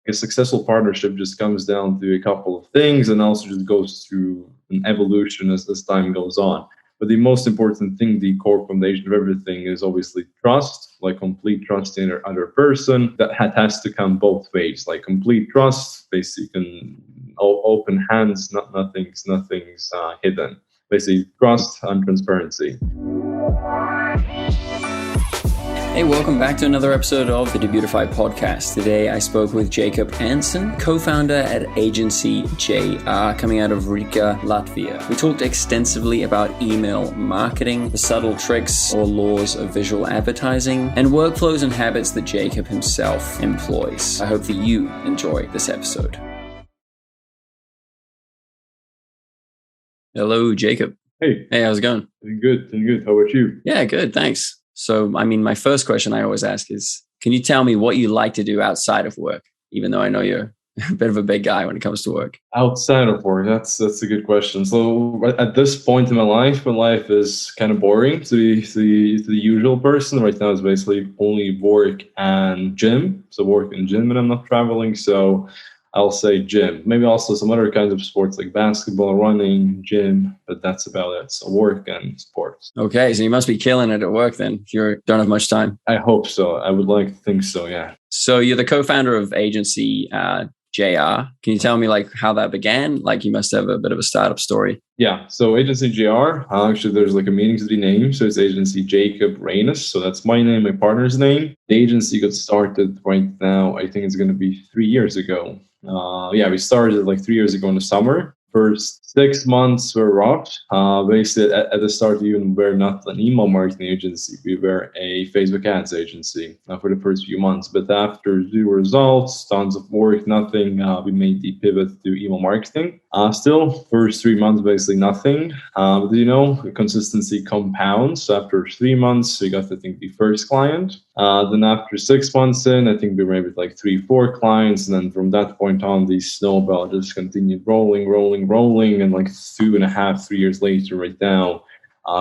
A successful partnership just comes down to a couple of things and also just goes through an evolution as time goes on. But the most important thing, the core foundation of everything, is obviously trust, like complete trust in the other person. That has to come both ways, like complete trust, basically open hands, nothing's hidden. Basically, trust and transparency. Hey, welcome back to another episode of the Debutify podcast. Today, I spoke with Jacob Anson, co-founder at AgencyJR, coming out of Riga, Latvia. We talked extensively about email marketing, the subtle tricks or laws of visual advertising, and workflows and habits that Jacob himself employs. I hope that you enjoy this episode. Hello, Jacob. Hey, how's it going? Doing good. How about you? Yeah, good, thanks. So, my first question I always ask is, can you tell me what you like to do outside of work? Even though I know you're a bit of a big guy when it comes to work. Outside of work, that's a good question. So at this point in my life is kind of boring to the usual person. Right now, it's basically only work and gym. So work and gym, and I'm not traveling. So I'll say gym. Maybe also some other kinds of sports like basketball, running, gym, but that's about it. So work and sports. Okay, so you must be killing it at work then, if you don't have much time. I hope so. I would like to think so, yeah. So you're the co-founder of AgencyJR. Can you tell me how that began? You must have a bit of a startup story. Yeah, so AgencyJR, actually there's a meaning to the name. So it's Agency Jacob Rainis. So that's my name, my partner's name. The agency got started right now, I think it's going to be 3 years ago. We started 3 years ago in the summer. First 6 months were rough. Basically, at the start, we were not an email marketing agency. We were a Facebook ads agency for the first few months. But after 0 results, tons of work, nothing, we made the pivot to email marketing. Still, first 3 months, basically nothing. But consistency compounds. So after 3 months, we got, I think, the first client. Then after 6 months in, I think we were maybe 3-4 clients. And then from that point on, the snowball just continued rolling. And 2.5-3 years later, right now,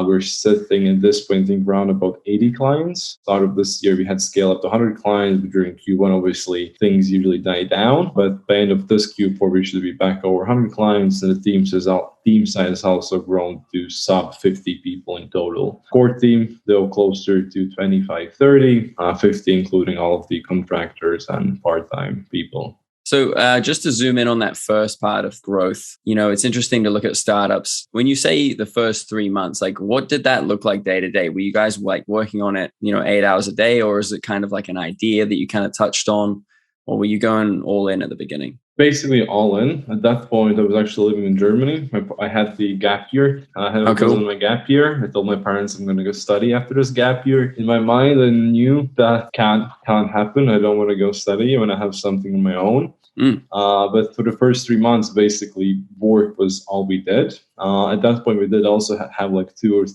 we're sitting at this point, I think, around about 80 clients. Start of this year, we had scaled up to 100 clients. But during Q1, obviously, things usually die down. But by the end of this Q4, we should be back over 100 clients. And the team size has also grown to sub 50 people in total. Core team, though, closer to 25-30, 50 including all of the contractors and part-time people. So just to zoom in on that first part of growth, it's interesting to look at startups. When you say the first 3 months, what did that look like day to day? Were you guys working on it, 8 hours a day, or is it kind of an idea that you kind of touched on, or were you going all in at the beginning? Basically all in. At that point, I was actually living in Germany. I had the gap year. I had my gap year. I told my parents I'm going to go study after this gap year. In my mind, I knew that can't happen. I don't want to go study. I want to have something on my own. But for the first 3 months, basically, work was all we did. At that point, we did also have 2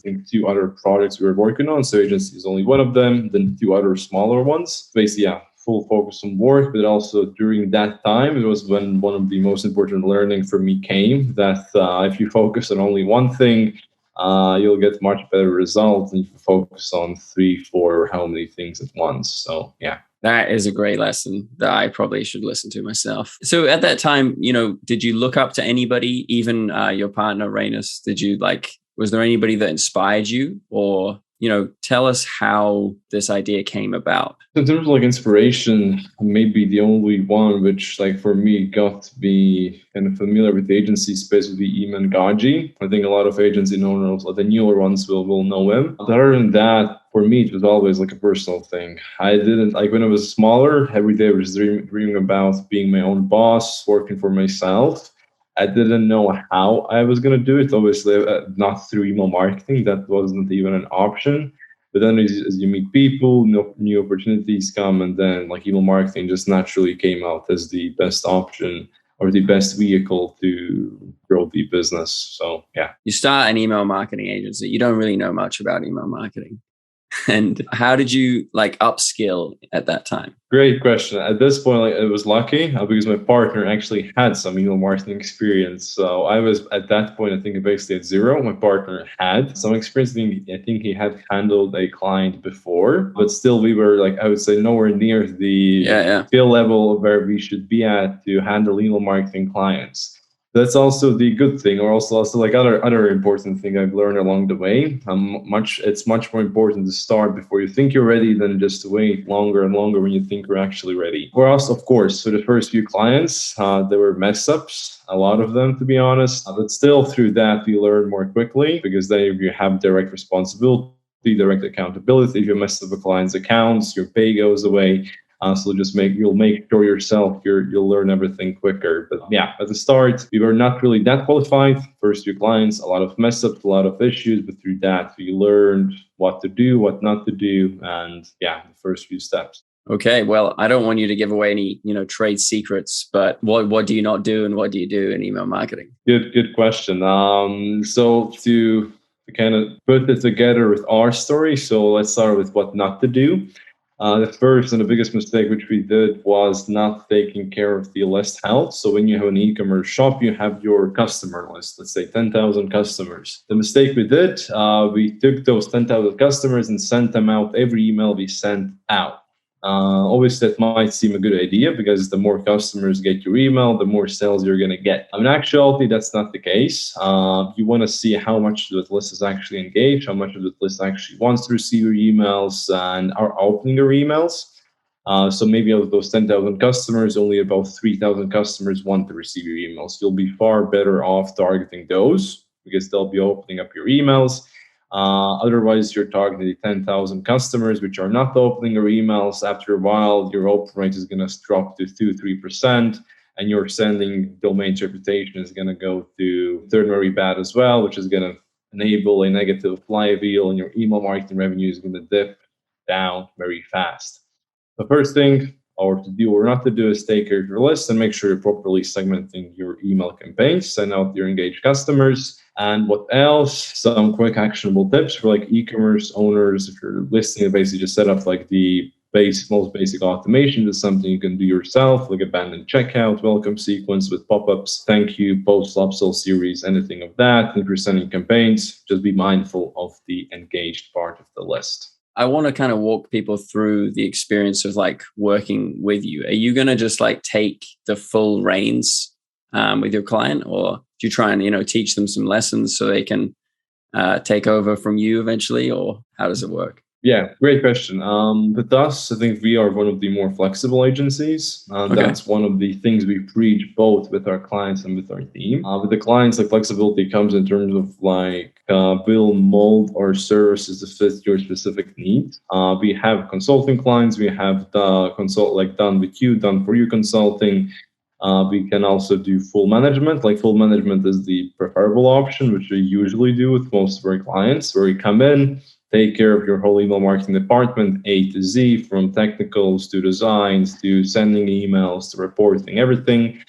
other projects we were working on. So agency is only one of them, then 2 other smaller ones. Basically, full focus on work, but also during that time, it was when one of the most important learning for me came that if you focus on only one thing, you'll get much better results than if you focus on 3, 4, or how many things at once. So, yeah. That is a great lesson that I probably should listen to myself. So at that time, did you look up to anybody, even your partner, Rainis? Was there anybody that inspired you, or tell us how this idea came about? In terms of inspiration, maybe the only one which for me got to be kind of familiar with the agency space would be Iman Gaji. I think a lot of agency owners, the newer ones, will know him. But other than that, for me, it was always a personal thing. I didn't, when I was smaller, every day I was dreaming about being my own boss, working for myself. I didn't know how I was going to do it. Obviously, not through email marketing. That wasn't even an option. But then as you meet people, new opportunities come, and then email marketing just naturally came out as the best option or the best vehicle to grow the business. So, yeah. You start an email marketing agency. You don't really know much about email marketing. And how did you like upskill at that time? Great question. At this point, like, it was lucky because my partner actually had some email marketing experience. So I was at that point, I think basically at zero. My partner had some experience. I think he had handled a client before, but still we were like, I would say nowhere near the skill level where we should be at to handle email marketing clients. That's also the good thing, or also like other important thing I've learned along the way. It's much more important to start before you think you're ready than just to wait longer and longer when you think you're actually ready. For us, of course, for the first few clients, there were mess ups, a lot of them to be honest. But still, through that, we learn more quickly because then you have direct responsibility, direct accountability. If you mess up a client's accounts, your pay goes away. So you'll make sure yourself you'll learn everything quicker. But yeah, at the start, we were not really that qualified. First few clients, a lot of mess ups, a lot of issues, but through that we learned what to do, what not to do, and yeah, the first few steps. Okay, well, I don't want you to give away any, trade secrets, but what do you not do and what do you do in email marketing? Good question. So to kind of put this together with our story, so let's start with what not to do. The first and the biggest mistake which we did was not taking care of the list health. So when you have an e-commerce shop, you have your customer list, let's say 10,000 customers. The mistake we did, we took those 10,000 customers and sent them out every email we sent out. Obviously, that might seem a good idea because the more customers get your email, the more sales you're going to get. In actuality, that's not the case. You want to see how much the list is actually engaged, how much of the list actually wants to receive your emails and are opening your emails. So maybe of those 10,000 customers, only about 3,000 customers want to receive your emails. You'll be far better off targeting those because they'll be opening up your emails. Otherwise, you're targeting 10,000 customers which are not opening your emails. After a while, your open rate is going to drop to 2-3%, and your sending domain's reputation is going to go to very bad as well, which is going to enable a negative flywheel, and your email marketing revenue is going to dip down very fast. The first thing or to do or not to do is take care of your list and make sure you're properly segmenting your email campaigns, send out your engaged customers. And what else? Some quick actionable tips for like e-commerce owners. If you're listing, basically just set up like the most basic automation. That's something you can do yourself, like abandoned checkout, welcome sequence with pop-ups, thank you, post, upsell series, anything of that. And if you're sending campaigns, just be mindful of the engaged part of the list. I want to kind of walk people through the experience of like working with you. Are you going to just like take the full reins with your client, or do you try and, teach them some lessons so they can take over from you eventually, or how does it work? Yeah, great question. With us, I think we are one of the more flexible agencies. Okay. That's one of the things we preach both with our clients and with our team. With the clients, the flexibility comes in terms of like we'll mold our services to fit your specific needs. We have consulting clients. We have the done with you, done for you consulting. We can also do full management. Like full management is the preferable option, which we usually do with most of our clients, where we come in, take care of your whole email marketing department, A to Z, from technicals to designs to sending emails to reporting, everything.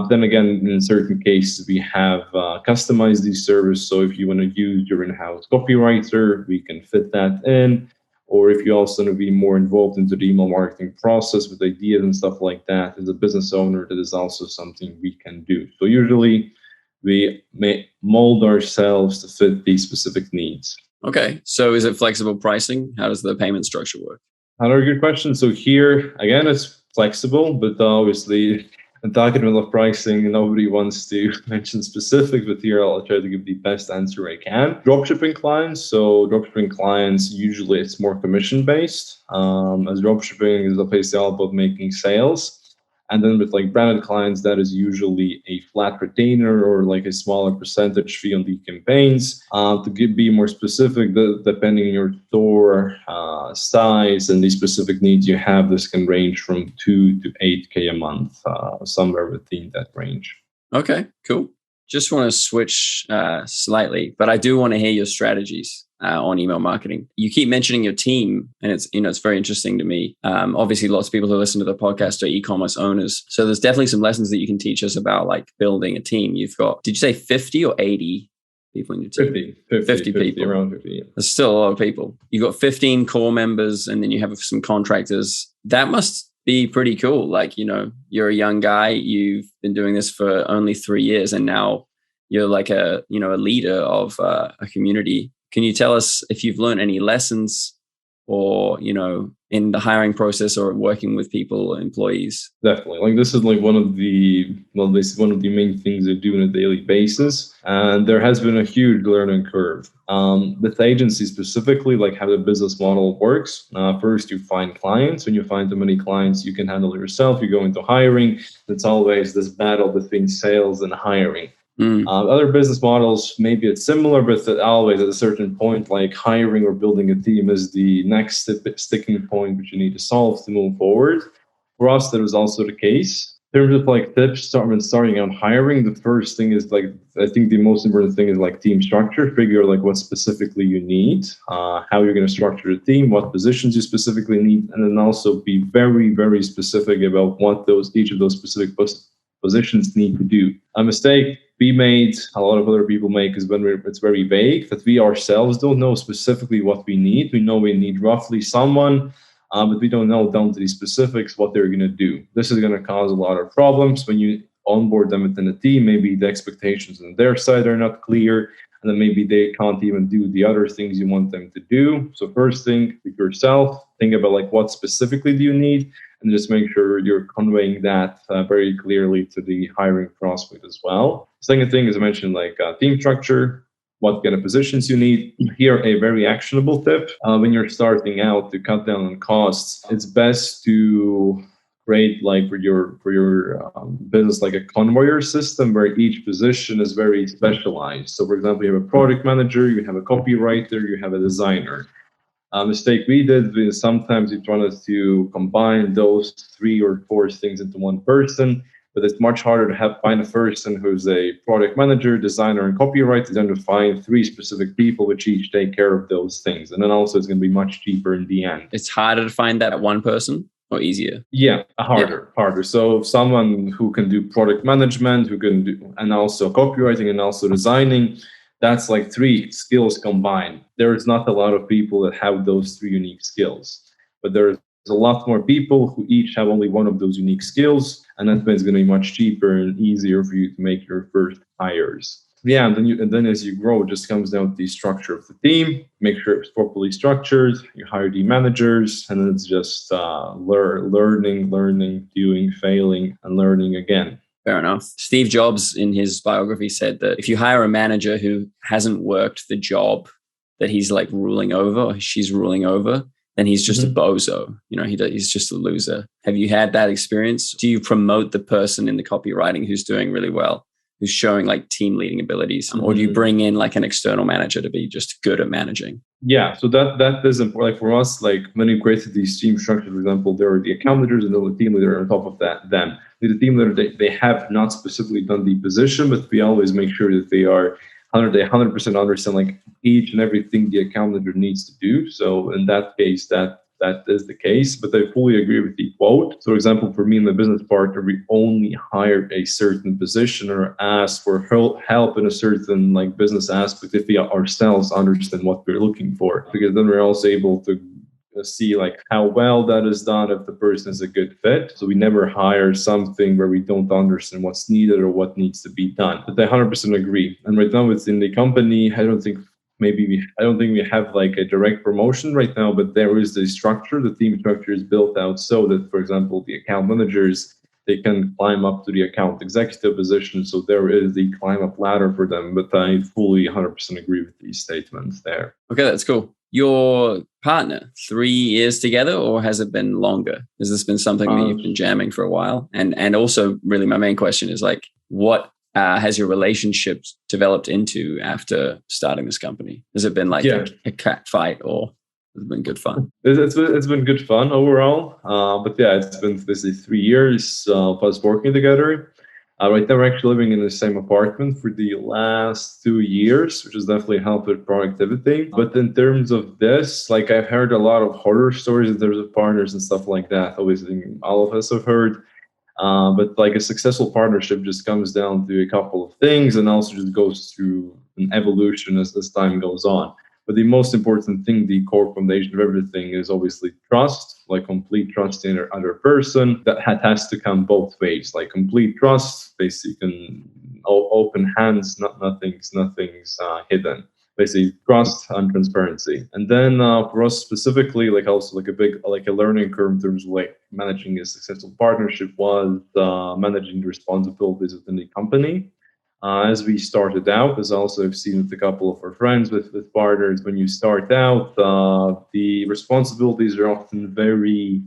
Then again, in certain cases, we have customized these services. So if you want to use your in-house copywriter, we can fit that in. Or if you also want to be more involved into the email marketing process with ideas and stuff like that, as a business owner, that is also something we can do. So usually we may mold ourselves to fit these specific needs. Okay. So is it flexible pricing? How does the payment structure work? Another good question. So here, again, it's flexible, but obviously I'm talking about pricing, nobody wants to mention specific, but here I'll try to give the best answer I can. Dropshipping clients. So dropshipping clients, usually it's more commission-based, as dropshipping is basically all about making sales. And then with like branded clients, that is usually a flat retainer or like a smaller percentage fee on the campaigns. Be more specific, depending on your store size and the specific needs you have, this can range from 2 to 8K a month, somewhere within that range. Okay, cool. Just want to switch slightly, but I do want to hear your strategies on email marketing. You keep mentioning your team, and it's very interesting to me. Obviously, lots of people who listen to the podcast are e-commerce owners, so there's definitely some lessons that you can teach us about like building a team. You've got, did you say 50 or 80 people in your team? 50 people. Around 50. Yeah. There's still a lot of people. You got 15 core members, and then you have some contractors. That must be pretty cool. Like, you're a young guy. You've been doing this for only 3 years, and now you're like a leader of a community. Can you tell us if you've learned any lessons or, in the hiring process or working with people, employees? Definitely. Like, this is like one of the main things I do on a daily basis. And there has been a huge learning curve. With agency specifically, like how the business model works. First, you find clients. When you find too many clients, you can handle it yourself. You go into hiring. It's always this battle between sales and hiring. Other business models, maybe it's similar, but always at a certain point, like hiring or building a team is the next sticking point which you need to solve to move forward. For us, that was also the case. In terms of like tips when starting out hiring, the first thing is like, I think the most important thing is like team structure. Figure like what specifically you need, how you're going to structure the team, what positions you specifically need, and then also be very, very specific about what each of those specific positions need to do. A mistake we made, a lot of other people make, is when it's very vague, that we ourselves don't know specifically what we need. We know we need roughly someone, but we don't know down to the specifics what they're going to do. This is going to cause a lot of problems when you onboard them within a team. Maybe the expectations on their side are not clear, and then maybe they can't even do the other things you want them to do. So first thing, think yourself, think about like what specifically do you need, and just make sure you're conveying that very clearly to the hiring prospect as well. Second thing, as I mentioned, like team structure, what kind of positions you need. Here, a very actionable tip. When you're starting out to cut down on costs, it's best to create like for your business like a conveyor system where each position is very specialized. So for example, you have a product manager, you have a copywriter, you have a designer. A mistake we did is sometimes we wanted to combine those 3 or 4 things into one person, but it's much harder to find a person who's a product manager, designer, and copywriter than to find 3 specific people which each take care of those things. And then also it's going to be much cheaper in the end. It's harder to find that one person or easier? Yeah, harder. So someone who can do product management, who can do, and also copywriting and also designing, that's like 3 skills combined. There is not a lot of people that have those 3 unique skills, but there's a lot more people who each have only one of those unique skills, and that means it's going to be much cheaper and easier for you to make your first hires. Yeah, and then as you grow, it just comes down to the structure of the team. Make sure it's properly structured. You hire the managers, and then it's just learning, doing, failing, and learning again. Fair enough. Steve Jobs, in his biography, said that if you hire a manager who hasn't worked the job that he's like ruling over, or she's ruling over, then he's just a bozo. He's just a loser. Have you had that experience? Do you promote the person in the copywriting who's doing really well, who's showing like team leading abilities, or do you bring in like an external manager to be just good at managing? Yeah, so that is important. Like for us, like when we created these team structures, for example, there are the account leaders and the team leader on top of that. Them, the team leader, they have not specifically done the position, but we always make sure that they 100% understand like each and everything the account leader needs to do. So in that case, that is the case, but I fully agree with the quote. So for example, for me and the business partner, we only hire a certain position or ask for help in a certain like business aspect if we ourselves understand what we're looking for, because then we're also able to see like how well that is done if the person is a good fit. So we never hire something where we don't understand what's needed or what needs to be done. But I 100% agree. And right now within the company, I don't think we have like a direct promotion right now, but there is the structure. The team structure is built out so that, for example, the account managers, they can climb up to the account executive position. So there is the climb up ladder for them. But I fully 100% agree with these statements there. Okay, that's cool. Your partner, 3 years together, or has it been longer? Has this been something that you've been jamming for a while? And also, really, my main question is like, what has your relationship developed into after starting this company? Has it been like a cat fight, or has it been good fun? It's been good fun overall. But yeah, it's been basically 3 years of us working together. Right now, we're actually living in the same apartment for the last 2 years, which has definitely helped with productivity. But in terms of this, like I've heard a lot of horror stories in terms of partners and stuff like that. Obviously, all of us have heard. But like a successful partnership just comes down to a couple of things and also just goes through an evolution as time goes on. But the most important thing, the core foundation of everything, is obviously trust, like complete trust in other person. That has to come both ways, like complete trust, basically open hands, nothing's hidden. Basically, trust and transparency. And then for us specifically, like also like a learning curve in terms of like managing a successful partnership was managing the responsibilities within the company. As we started out, as also I've seen with a couple of our friends with partners, when you start out, the responsibilities are often very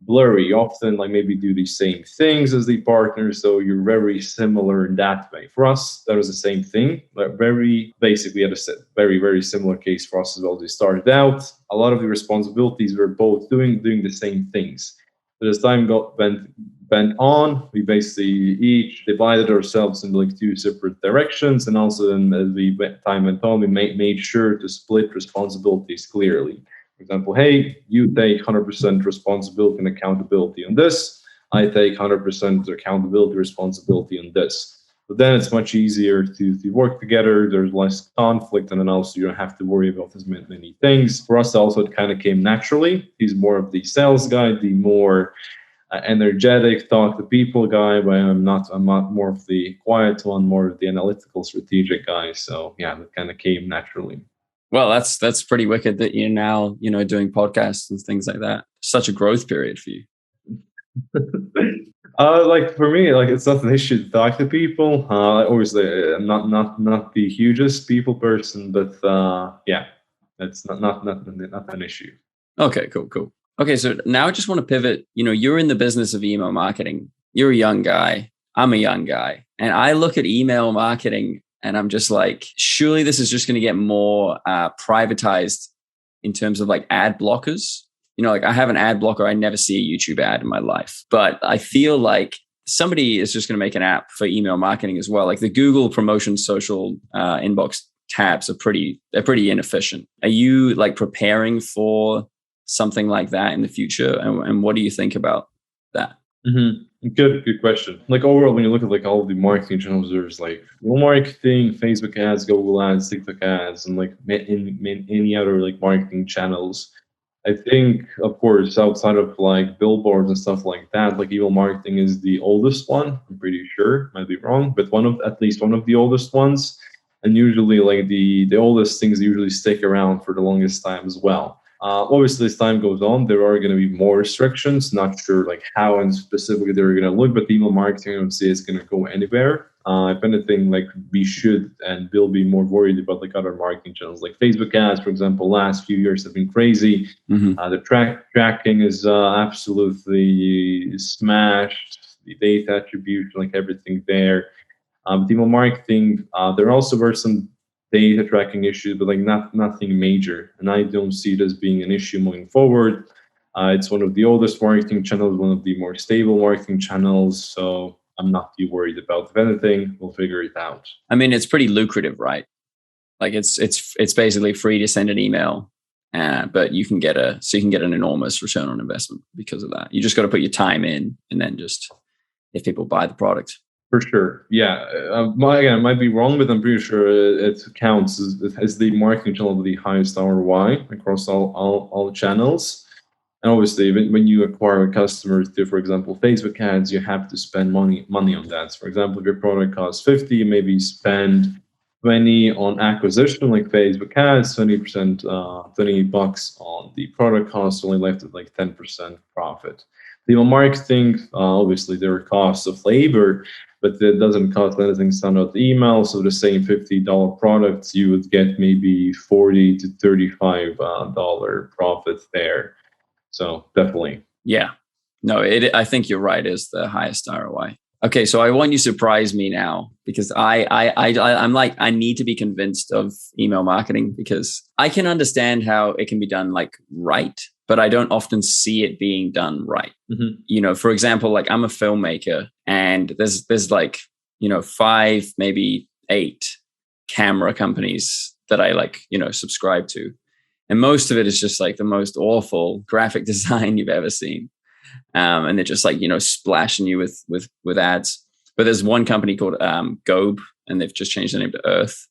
blurry. Often, like maybe do the same things as the partner, so you're very similar in that way. For us, that was the same thing, but very basically had a very similar case for us as well. As we started out, a lot of the responsibilities were both doing the same things. But as time went on, we basically each divided ourselves into like two separate directions, and also then as time went on, we made sure to split responsibilities clearly. For example, hey, you take 100% responsibility and accountability on this. I take 100% accountability responsibility on this. But then it's much easier to work together. There's less conflict, and then also you don't have to worry about as many things. For us, also it kind of came naturally. He's more of the sales guy, the more energetic, talk to people guy. But I'm not more of the quiet one, more of the analytical, strategic guy. So yeah, that kind of came naturally. Well, that's pretty wicked that you're now, doing podcasts and things like that. Such a growth period for you. Like for me, like it's not an issue to talk to people. Obviously, I'm not the hugest people person, but yeah, it's not an issue. Okay, cool. Okay, so now I just want to pivot. You're in the business of email marketing. You're a young guy. I'm a young guy, and I look at email marketing and I'm just like, surely this is just going to get more privatized in terms of like ad blockers. Like I have an ad blocker. I never see a YouTube ad in my life, but I feel like somebody is just going to make an app for email marketing as well. Like the Google promotion social inbox tabs are pretty inefficient. Are you like preparing for something like that in the future? And what do you think about that? Mm-hmm. Good question. Like overall, when you look at like all of the marketing channels, there's like Google marketing, Facebook ads, Google ads, TikTok ads, and like any other like marketing channels. I think, of course, outside of like billboards and stuff like that, like email marketing is the oldest one. I'm pretty sure, might be wrong, but at least one of the oldest ones. And usually, like the oldest things usually stick around for the longest time as well. Obviously, as time goes on, there are going to be more restrictions. Not sure like how and specifically they're going to look, but email marketing, I would say, is going to go anywhere. If anything, like we should and will be more worried about like other marketing channels, like Facebook ads, for example. Last few years have been crazy. Mm-hmm. The tracking is absolutely smashed. The data attribution, like everything there. With email marketing, there also were some data tracking issues, but like nothing major. And I don't see it as being an issue moving forward. It's one of the oldest marketing channels, one of the more stable marketing channels. So I'm not too worried about. If anything, we'll figure it out. I mean, it's pretty lucrative, right? Like it's basically free to send an email, but you can get an enormous return on investment because of that. You just got to put your time in, and then just if people buy the product. For sure. Yeah. Again, I might be wrong, but I'm pretty sure it counts as the marketing channel with the highest ROI across all channels. And obviously, when you acquire customers to, for example, Facebook ads, you have to spend money on that. So for example, if your product costs 50, maybe spend 20 on acquisition, like Facebook ads, 20%, $20 on the product cost, only left with like 10% profit. Email marketing, obviously, there are costs of labor, but it doesn't cost anything to send out email. So the same $50 products, you would get maybe $40 to $35 profit there. So definitely. Yeah. No, I think you're right, is the highest ROI. Okay, so I want you to surprise me now, because I'm like, I need to be convinced of email marketing, because I can understand how it can be done like right, but I don't often see it being done right. Mm-hmm. For example, like I'm a filmmaker, and there's like, 5, maybe 8 camera companies that I like, subscribe to. And most of it is just like the most awful graphic design you've ever seen. and they're just like, splashing you with ads. But there's one company called Gobe, and they've just changed the name to Earth.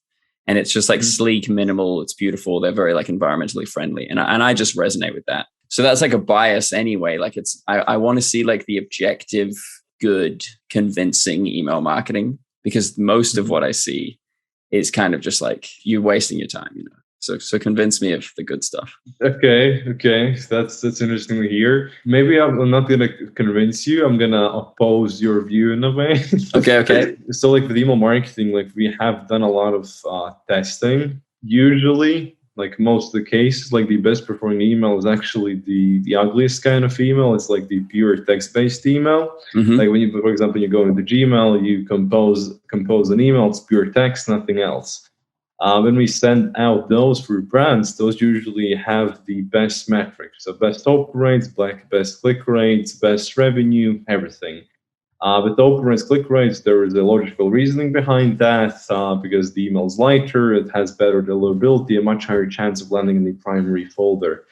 And it's just like sleek, minimal. It's beautiful. They're very like environmentally friendly. And I just resonate with that. So that's like a bias anyway. Like I want to see like the objective, good, convincing email marketing, because most of what I see is kind of just like you're wasting your time, So convince me of the good stuff. Okay. That's interesting to hear. Maybe I'm not gonna convince you. I'm gonna oppose your view in a way. Okay. So like with email marketing, like we have done a lot of testing. Usually, like most of the cases, like the best performing email is actually the ugliest kind of email. It's like the pure text-based email. Like when you, for example, you go into Gmail, you compose an email, it's pure text, nothing else. When we send out those for brands, those usually have the best metrics. So best open rates, best click rates, best revenue, everything. With the open rates, click rates, there is a logical reasoning behind that because the email is lighter, it has better deliverability, a much higher chance of landing in the primary folder.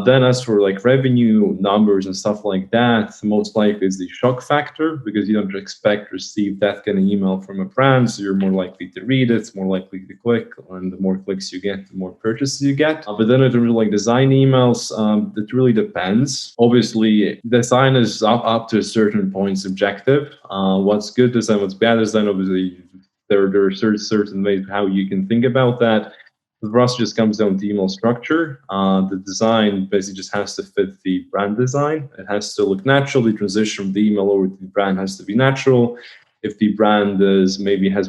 Then as for like revenue numbers and stuff like that, most likely is the shock factor because you don't expect to receive that kind of email from a brand. So you're more likely to read it, more likely to click, and the more clicks you get, the more purchases you get. But then in terms of like design emails, it really depends. Obviously, design is up to a certain point subjective. What's good design, what's bad design, obviously there are certain ways how you can think about that. For us, it just comes down to email structure. The design basically just has to fit the brand design. It has to look natural. The transition from the email over to the brand has to be natural. If the brand has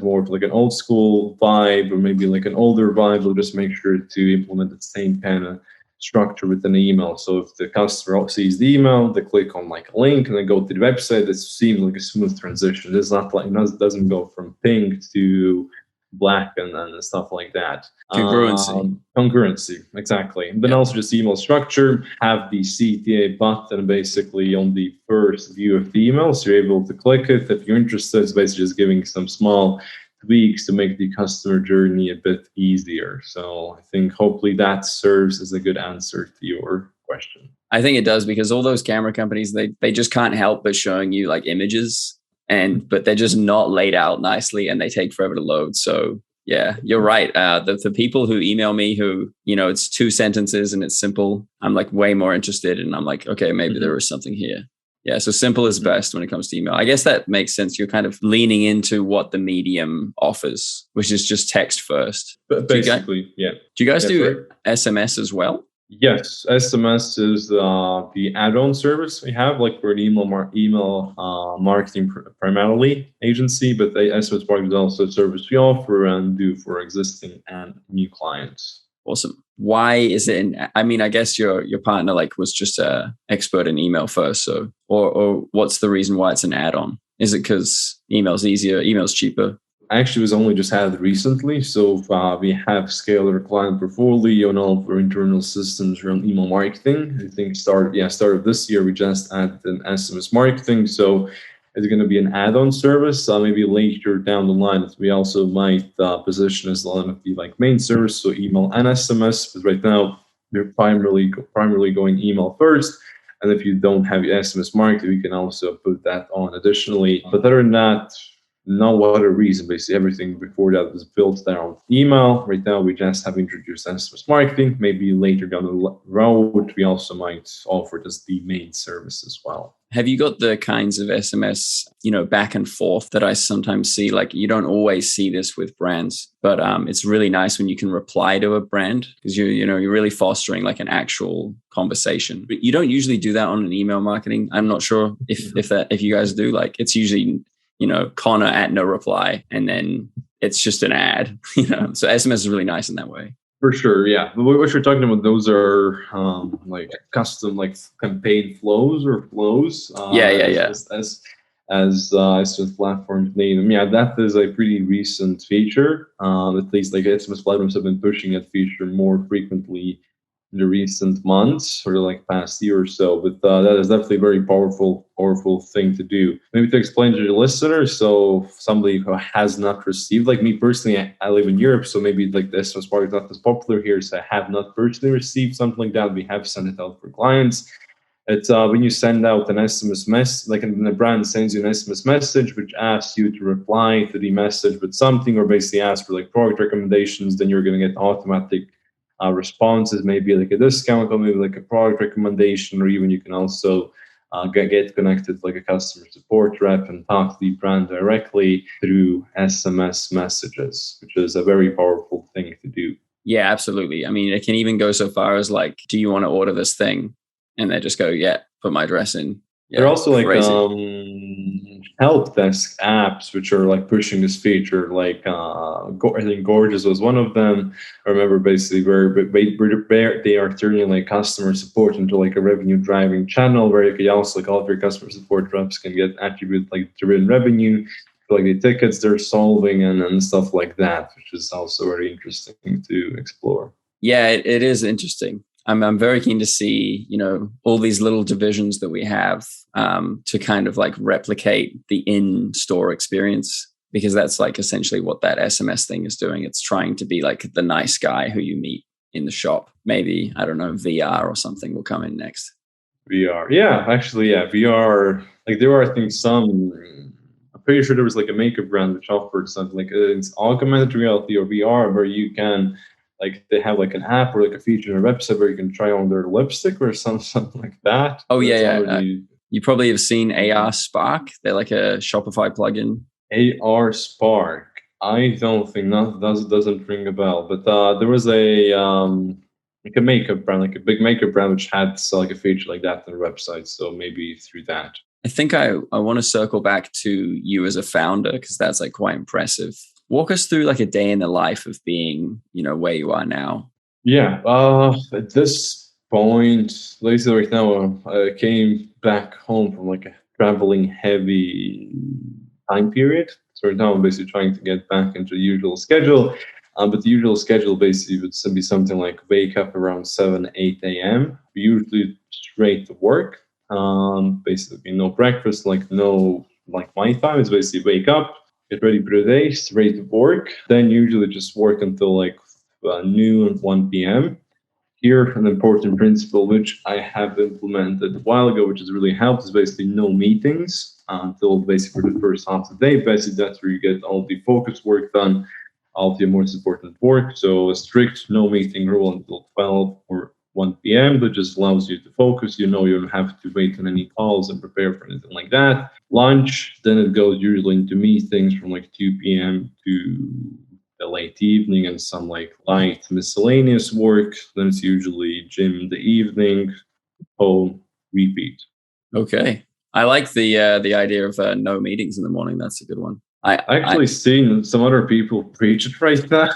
more of like an old school vibe or maybe like an older vibe, we'll just make sure to implement the same kind of structure within the email. So if the customer sees the email, they click on like a link and then go to the website, it seems like a smooth transition. It's not like it doesn't go from pink to black and stuff like that. Concurrency, exactly. Then also just email structure, have the CTA button basically on the first view of the email, so you're able to click it if you're interested. It's basically just giving some small tweaks to make the customer journey a bit easier. So I think hopefully that serves as a good answer to your question. I think it does, because all those camera companies, they just can't help but showing you like images, but they're just not laid out nicely and they take forever to load. So yeah, you're right. The people who email me who, it's 2 sentences and it's simple, I'm like way more interested, and I'm like, okay, maybe there is something here. Yeah, so simple is best when it comes to email. I guess that makes sense. You're kind of leaning into what the medium offers, which is just text first. But basically, yeah. Do you guys do SMS as well? Yes, SMS is the add-on service we have, like for an email marketing primarily agency, but the SMS marketing is also a service we offer and do for existing and new clients. Awesome. Why is it? I guess your partner was just a expert in email first, so or what's the reason why it's an add-on? Is it because email's easier, email's cheaper? Actually, it was only just added recently. So we have scaled our client portfolio and all of our internal systems around email marketing. I think start of this year, we just added an SMS marketing. So it's going to be an add-on service. Maybe later down the line, we also might position as one of the main service, so email and SMS. But right now, we're primarily going email first. And if you don't have your SMS marketing, we can also put that on additionally. But other than that, no other reason. Basically, everything before that was built down email. Right now, we just have introduced SMS marketing. Maybe later down the road, we also might offer it as the main service as well. Have you got the kinds of SMS, back and forth that I sometimes see? Like, you don't always see this with brands, but it's really nice when you can reply to a brand because you're really fostering like an actual conversation. But you don't usually do that on an email marketing. I'm not sure if you guys do. Like, it's usually Connor at no reply, and then it's just an ad. So SMS is really nice in that way. For sure, yeah. But what you're talking about, those are custom campaign flows or flows. Yeah. As the platforms name them. Yeah, that is a pretty recent feature. At least SMS platforms have been pushing that feature more frequently in the recent months or past year or so. But that is definitely a very powerful thing to do. Maybe to explain to the listeners, so somebody who has not received, like me personally, I live in Europe, so maybe the SMS market is not as popular here, so I have not personally received something like that. We have sent it out for clients. It's when you send out an SMS message, like the brand sends you an SMS message which asks you to reply to the message with something, or basically ask for like product recommendations. Then you're going to get automatic responses, maybe like a discount, or maybe like a product recommendation, or even you can also get connected like a customer support rep and talk to the brand directly through SMS messages, which is a very powerful thing to do. Yeah, absolutely. I mean, it can even go so far as like, do you want to order this thing? And they just go, yeah, put my address in. Yeah, there are also crazy. like help desk apps which are like pushing this feature. Like I think Gorgeous was one of them. I remember basically where they are turning like customer support into like a revenue driving channel, where you can also like all of your customer support reps can get attribute like driven revenue for like the tickets they're solving and stuff like that, which is also very interesting to explore. Yeah, it is interesting. I'm very keen to see, all these little divisions that we have to kind of like replicate the in-store experience, because that's like essentially what that SMS thing is doing. It's trying to be like the nice guy who you meet in the shop. Maybe, I don't know, VR or something will come in next. VR. Yeah, actually, yeah, VR. Like there are, I think, I'm pretty sure there was like a makeup brand which offered something like it's augmented reality or VR, where you can like they have like an app or like a feature in a website where you can try on their lipstick or something like that. Oh yeah, yeah. You probably have seen AR Spark. They're like a Shopify plugin. AR Spark. I don't think that doesn't ring a bell. But there was a like a makeup brand, like a big makeup brand, which had like a feature like that on their website. So maybe through that. I think I want to circle back to you as a founder, because that's like quite impressive. Walk us through like a day in the life of being, where you are now. Yeah. At this point, basically right now, I came back home from like a traveling heavy time period. So right now I'm basically trying to get back into the usual schedule. But the usual schedule basically would be something like wake up around 7, 8 a.m. Usually straight to work. Basically no breakfast, like no, like my time is basically wake up, get ready for the day, straight to work. Then usually just work until like noon, 1 p.m. Here, an important principle which I have implemented a while ago, which has really helped, is basically no meetings until basically for the first half of the day. Basically, that's where you get all the focus work done, all the most important work. So a strict no meeting rule until 12 or 1 p.m. that just allows you to focus. You don't have to wait on any calls and prepare for anything like that. Lunch, then it goes usually into meetings from like 2 p.m. to the late evening and some like light miscellaneous work. Then it's usually gym in the evening, home, repeat. Okay. I like the idea of no meetings in the morning. That's a good one. I seen some other people preach it right now.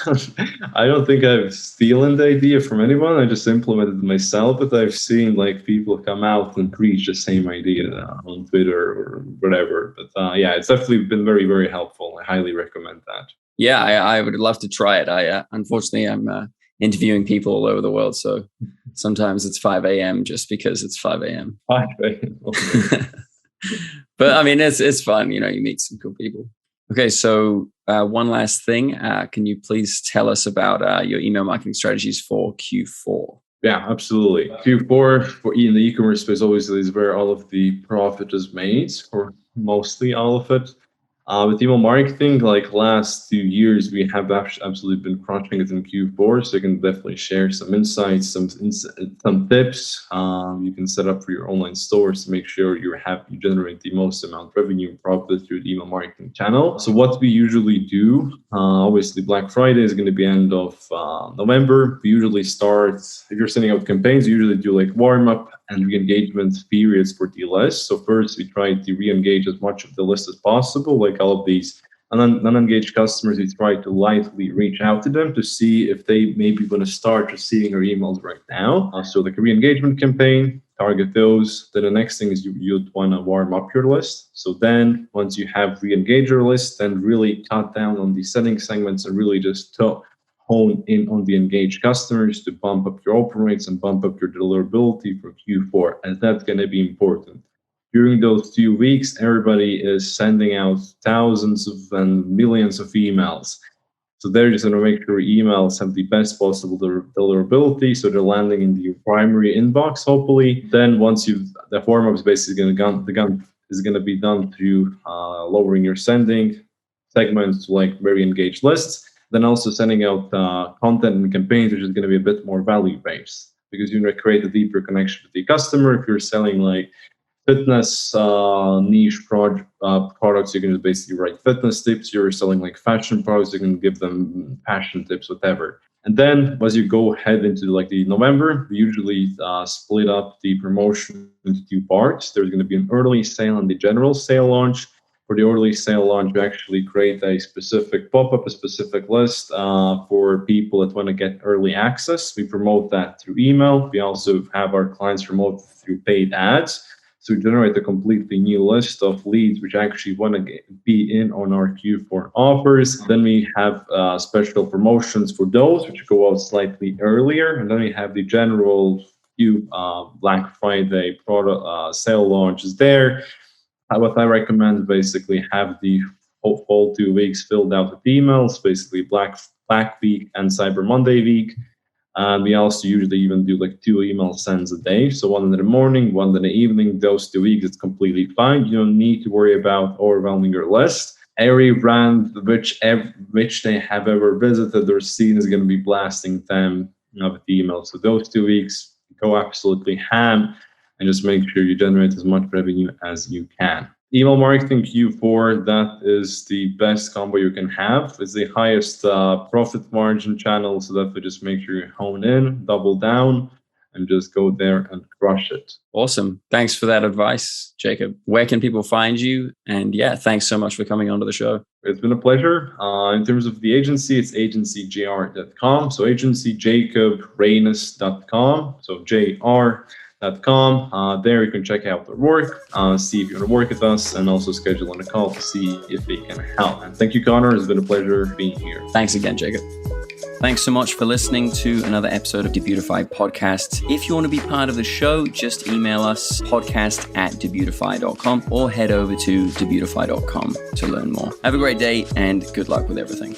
I don't think I've stolen the idea from anyone. I just implemented it myself, but I've seen like people come out and preach the same idea on Twitter or whatever. But yeah, it's definitely been very, very helpful. I highly recommend that. Yeah, I would love to try it. Unfortunately, I'm interviewing people all over the world, so sometimes it's 5 a.m. just because it's 5 a.m. 5 a.m. Okay. But I mean, it's fun. You meet some cool people. Okay, so one last thing. Can you please tell us about your email marketing strategies for Q4? Yeah, absolutely. Q4 in the e-commerce space obviously is where all of the profit is made, or mostly all of it. With email marketing, like last 2 years, we have absolutely been crushing it in Q4. So you can definitely share some insights, some tips. You can set up for your online stores to make sure you generate the most amount of revenue and profit through the email marketing channel. So what we usually do, obviously Black Friday is going to be end of November. We usually start, if you're sending out campaigns, you usually do like warm up and re-engagement periods for the list. So first we try to re-engage as much of the list as possible, like all of these non-engaged customers. We try to lightly reach out to them to see if they maybe want to start receiving our emails right now. So like a re-engagement campaign, target those. Then the next thing is you'd want to warm up your list. So then once you have re-engaged your list, then really cut down on the setting segments and really just hone in on the engaged customers to bump up your open rates and bump up your deliverability for Q4, and that's going to be important. During those 2 weeks, everybody is sending out thousands of and millions of emails. So they're just going to make sure emails have the best possible deliverability, so they're landing in your primary inbox, hopefully. Then once the form-up is basically going to be done through lowering your sending segments to like very engaged lists. Then also sending out content and campaigns, which is going to be a bit more value-based, because you're going to create a deeper connection with the customer. If you're selling like fitness niche products, you can just basically write fitness tips. You're selling like fashion products, you can give them fashion tips, whatever. And then as you go ahead into like the November, we usually split up the promotion into 2 parts. There's going to be an early sale and the general sale launch. For the early sale launch, we actually create a specific pop-up, a specific list for people that want to get early access. We promote that through email. We also have our clients promote through paid ads. So we generate a completely new list of leads which actually want to be in on our Q4 offers. Then we have special promotions for those which go out slightly earlier. And then we have the general few Black Friday product sale launches there. What I recommend is basically have the whole 2 weeks filled out with emails, basically Black Week and Cyber Monday week. And we also usually even do like 2 email sends a day. So one in the morning, one in the evening. Those 2 weeks, it's completely fine. You don't need to worry about overwhelming your list. Every brand which they have ever visited or seen is going to be blasting them with emails. So those 2 weeks, go absolutely ham and just make sure you generate as much revenue as you can. Email marketing Q4, that is the best combo you can have. It's the highest profit margin channel, so that we just make sure you hone in, double down, and just go there and crush it. Awesome. Thanks for that advice, Jacob. Where can people find you? And yeah, thanks so much for coming onto the show. It's been a pleasure. In terms of the agency, it's AgencyJR.com. So AgencyJacobRainus.com. So JR.com. There you can check out the work, see if you want to work with us, and also schedule a call to see if we can help. And thank you, Connor. It's been a pleasure being here. Thanks again, Jacob. Thanks so much for listening to another episode of Debutify Podcast. If you want to be part of the show, just email us podcast@debutify.com or head over to debutify.com to learn more. Have a great day and good luck with everything.